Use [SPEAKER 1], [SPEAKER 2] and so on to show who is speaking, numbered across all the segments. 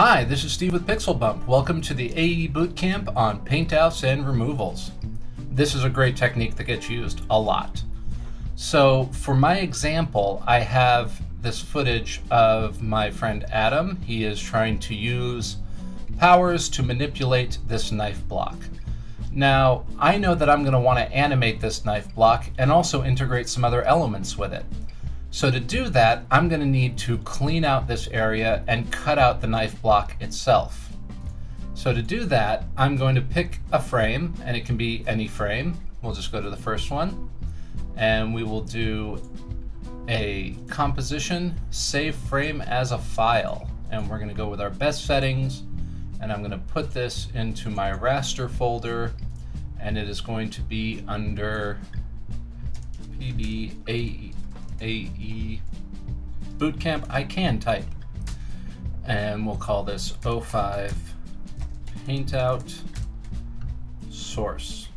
[SPEAKER 1] Hi, this is Steve with PixelBump. Welcome to the AE Bootcamp on paintouts and removals. This is a great technique that gets used a lot. So for my example, I have this footage of my friend Adam. He is trying to use powers to manipulate this knife block. Now, I know that I'm going to want to animate this knife block and also integrate some other elements with it. So to do that, I'm going to need to clean out this area and cut out the knife block itself. So to do that, I'm going to pick a frame, and it can be any frame. We'll just go to the first one, and we will do a composition, save frame as a file. And we're going to go with our best settings, and I'm going to put this into my raster folder, and it is going to be under PBAE Bootcamp. I can type, and we'll call this 05 paintout source,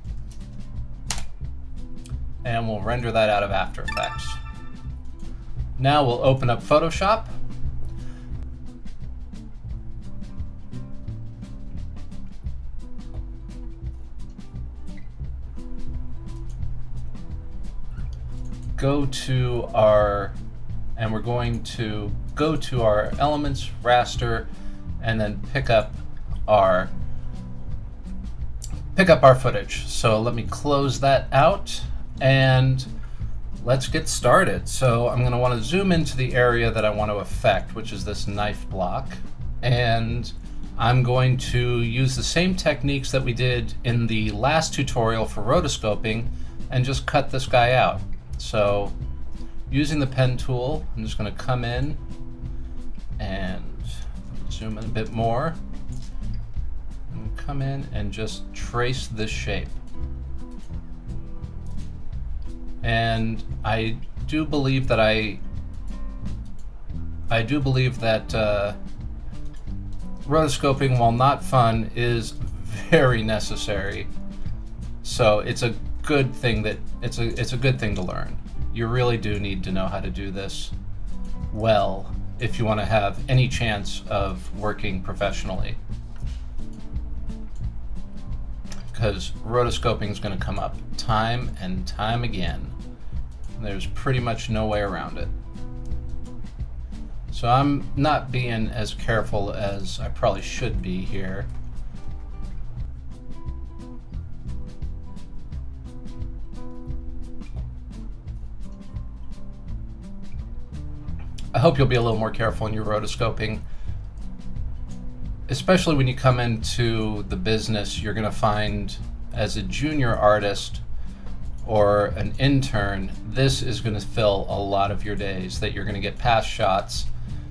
[SPEAKER 1] and we'll render that out of After Effects. Now we'll open up Photoshop. Go to our, and we're going to go to our elements raster and then pick up our footage. So let me close that out and let's get started. So I'm going to want to zoom into the area that I want to affect, which is this knife block, and I'm going to use the same techniques that we did in the last tutorial for rotoscoping and just cut this guy out. So using the pen tool, I'm just going to come in and zoom in a bit more, and come in and just trace this shape. And I do believe that rotoscoping, while not fun, is very necessary. So it's a good thing that it's a good thing to learn. You really do need to know how to do this well if you want to have any chance of working professionally, because rotoscoping is going to come up time and time again. There's pretty much no way around it. So I'm not being as careful as I probably should be here. I hope you'll be a little more careful in your rotoscoping, especially when you come into the business. You're going to find, as a junior artist or an intern, this is going to fill a lot of your days, that you're going to get past shots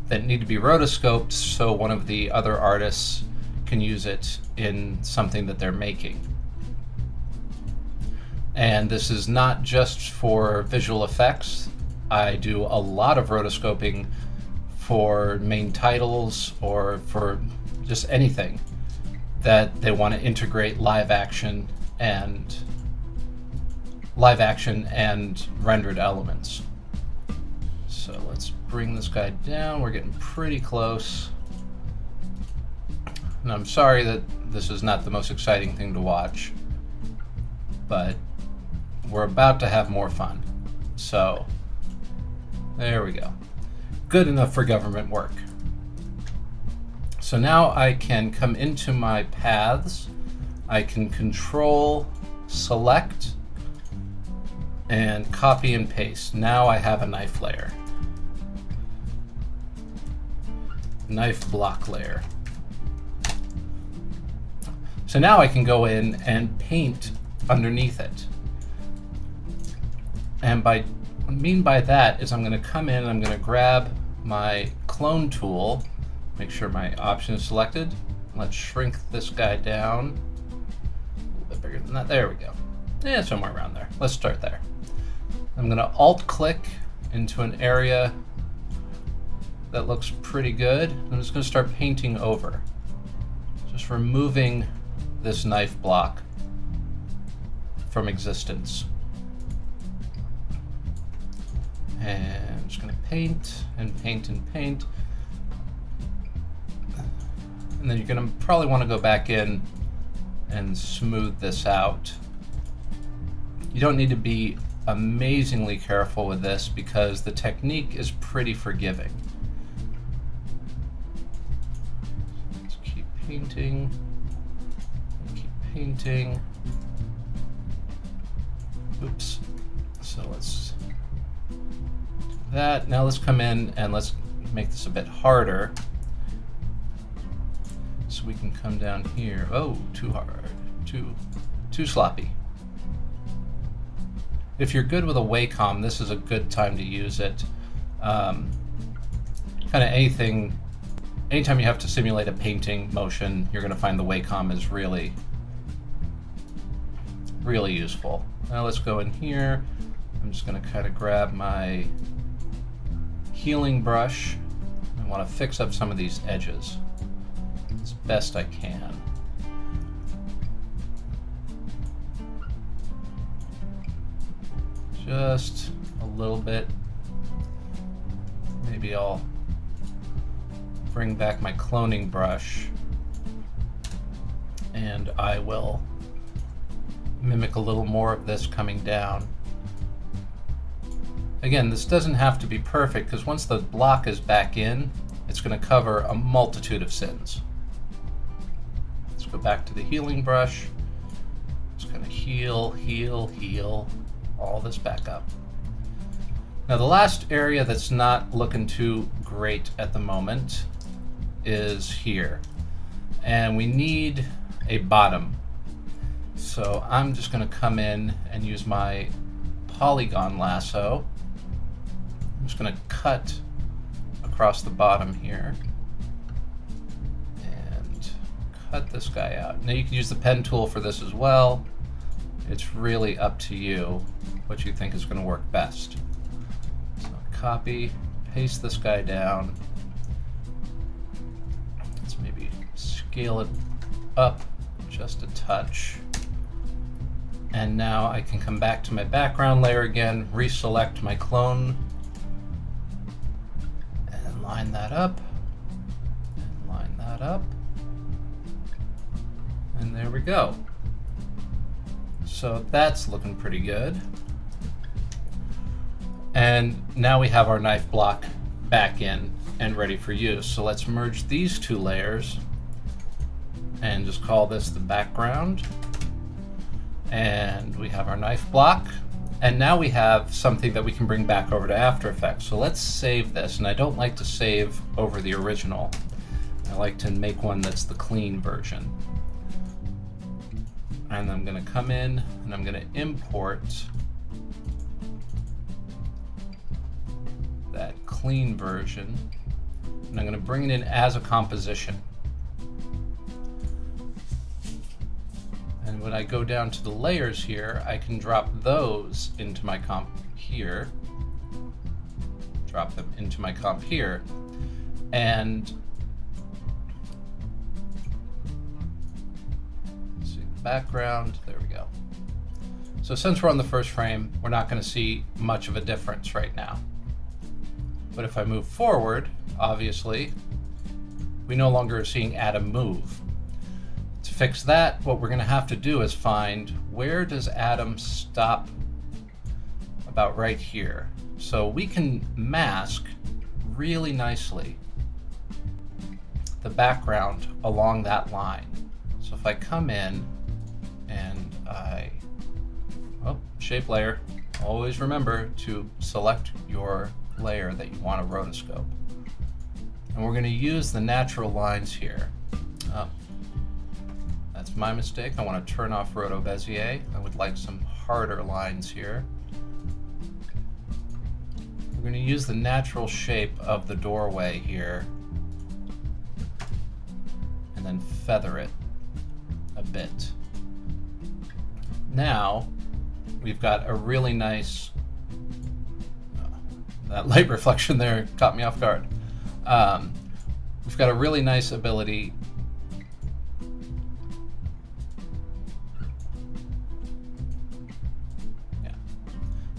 [SPEAKER 1] that need to be rotoscoped so one of the other artists can use it in something that they're making. And this is not just for visual effects. I do a lot of rotoscoping for main titles or for just anything that they want to integrate live action and rendered elements. So let's bring this guy down. We're getting pretty close. And I'm sorry that this is not the most exciting thing to watch, but we're about to have more fun. So there we go. Good enough for government work. So now I can come into my paths. I can control select and copy and paste. Now I have a knife layer. Knife block layer. So now I can go in and paint underneath it. And what I mean by that is I'm going to come in and I'm going to grab my clone tool, make sure my option is selected. Let's shrink this guy down a little bit bigger than that. There we go. Yeah, somewhere around there. Let's start there. I'm going to alt click into an area that looks pretty good. I'm just going to start painting over, just removing this knife block from existence. And I'm just going to paint and paint and paint. And then you're going to probably want to go back in and smooth this out. You don't need to be amazingly careful with this because the technique is pretty forgiving. Let's keep painting, keep painting. Oops. So let's do that. Now let's come in and let's make this a bit harder. So we can come down here. Oh, too hard, too sloppy. If you're good with a Wacom, this is a good time to use it. Kind of anything, anytime you have to simulate a painting motion, you're going to find the Wacom is really useful. Now let's go in here. I'm just going to kind of grab my healing brush. I want to fix up some of these edges as best I can. Just a little bit. Maybe I'll bring back my cloning brush and I will mimic a little more of this coming down. Again, this doesn't have to be perfect because once the block is back in, it's going to cover a multitude of sins. Let's go back to the healing brush. Just going to heal, heal, heal all this back up. Now the last area that's not looking too great at the moment is here. And we need a bottom. So I'm just going to come in and use my polygon lasso. I'm just going to cut across the bottom here and cut this guy out. Now you can use the pen tool for this as well. It's really up to you what you think is going to work best. So copy, paste this guy down. Let's maybe scale it up just a touch. And now I can come back to my background layer again, reselect my clone, and line that up, and line that up. And there we go. So that's looking pretty good. And now we have our knife block back in and ready for use. So let's merge these two layers and just call this the background. And we have our knife block. And now we have something that we can bring back over to After Effects. So let's save this. And I don't like to save over the original. I like to make one that's the clean version. And I'm going to come in and I'm going to import that clean version. And I'm going to bring it in as a composition. And when I go down to the layers here, I can drop those into my comp here. Drop them into my comp here. And background, there we go. So since we're on the first frame, we're not going to see much of a difference right now. But if I move forward, obviously, we no longer are seeing Adam move. To fix that, what we're going to have to do is find where does Adam stop about right here. So we can mask really nicely the background along that line. So if I come in and shape layer, always remember to select your layer that you want to rotoscope. And we're going to use the natural lines here. That's my mistake. I want to turn off Roto Bezier. I would like some harder lines here. We're going to use the natural shape of the doorway here and then feather it a bit. Now we've got a really nice, that light reflection there caught me off guard. We've got a really nice ability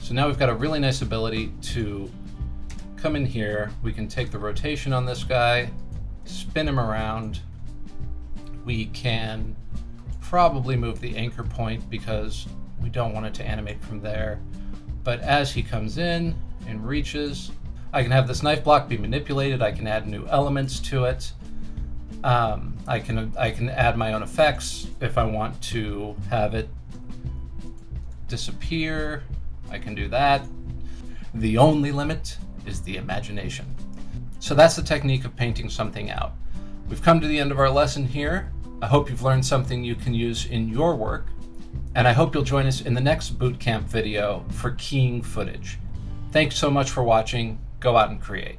[SPEAKER 1] So now we've got a really nice ability to come in here. We can take the rotation on this guy, spin him around, we can probably move the anchor point because we don't want it to animate from there. But as he comes in and reaches, I can have this knife block be manipulated. I can add new elements to it. I can add my own effects if I want to have it disappear. I can do that. The only limit is the imagination. So that's the technique of painting something out. We've come to the end of our lesson here. I hope you've learned something you can use in your work, and I hope you'll join us in the next bootcamp video for keying footage. Thanks so much for watching. Go out and create.